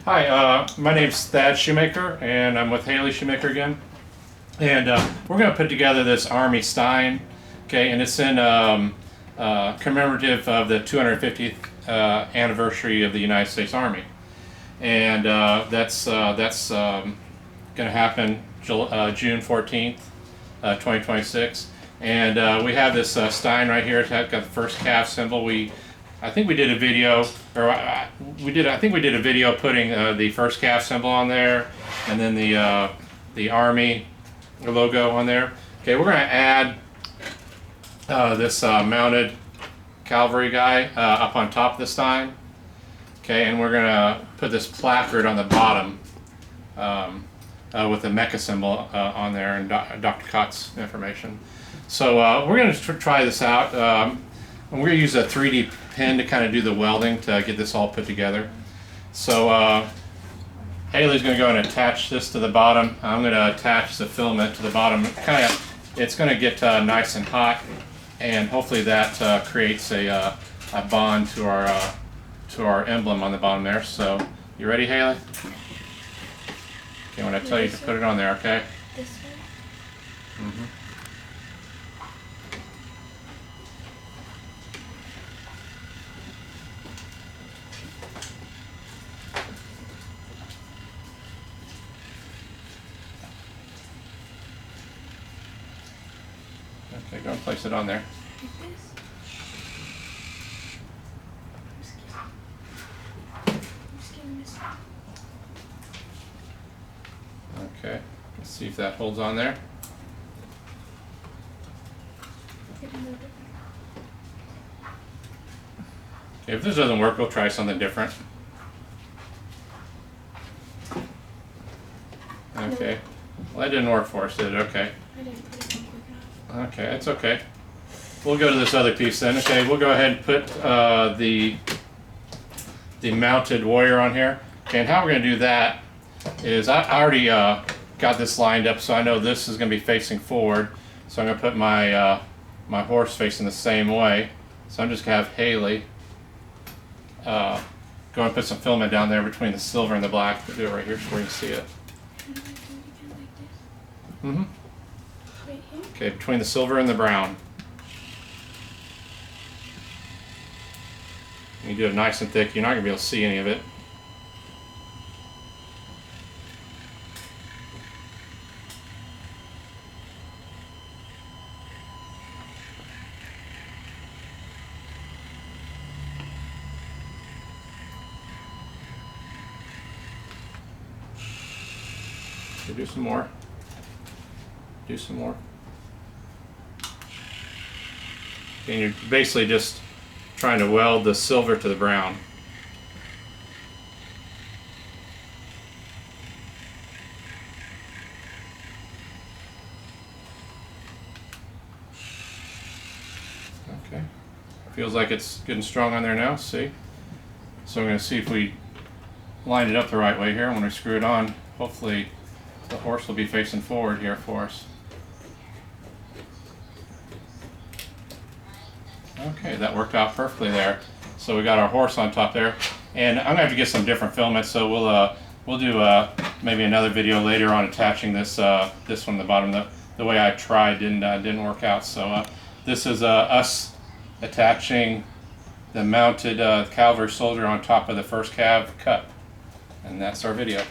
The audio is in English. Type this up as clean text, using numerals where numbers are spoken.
Hi, my name's Thad Shoemaker, and I'm with Haley Shoemaker again. And we're going to put together this Army stein, okay, and it's in commemorative of the 250th anniversary of the United States Army. And that's going to happen June 14th, 2026. And we have this stein right here. It's got the first calf symbol. I think we did a video, or I think we did a video putting the first calf symbol on there, and then the Army logo on there. Okay, we're going to add this mounted cavalry guy up on top of the stein. Okay, and we're going to put this placard on the bottom with the mecha symbol on there and Dr. Cott's information. So we're going to try this out. And we're going to use a 3D pen to kind of do the welding to get this all put together. So Haley's going to go and attach this to the bottom. I'm going to attach the filament to the bottom. It's going to get nice and hot, and hopefully that creates a bond to our emblem on the bottom there. So you ready, Haley? Okay, when I tell you to put it on there, okay? This way? Mm-hmm. Okay, go and place it on there. Okay, let's see if that holds on there. Okay, if this doesn't work, we'll try something different. Okay, well that didn't work for us, did it? Okay. I didn't put it on quick enough. Okay, that's okay. We'll go to this other piece then. Okay, we'll go ahead and put the mounted warrior on here. Okay, and how we're going to do that is I already got this lined up, so I know this is going to be facing forward. So I'm going to put my my horse facing the same way. So I'm just going to have Haley go and put some filament down there between the silver and the black. We'll do it right here so we can see it. Mm-hmm. Right here? Okay, between the silver and the brown. You do it nice and thick. You're not going to be able to see any of it. Okay, do some more. Do some more. And you're basically just trying to weld the silver to the brown. Okay. Feels like it's getting strong on there now, see? So I'm going to see if we line it up the right way here. When we screw it on, hopefully the horse will be facing forward here for us. Okay, that worked out perfectly there. So we got our horse on top there, and I'm gonna have to get some different filament. So we'll do maybe another video later on attaching this this one at the bottom. The way I tried didn't work out. So this is us attaching the mounted cavalry soldier on top of the first cav cup, and that's our video.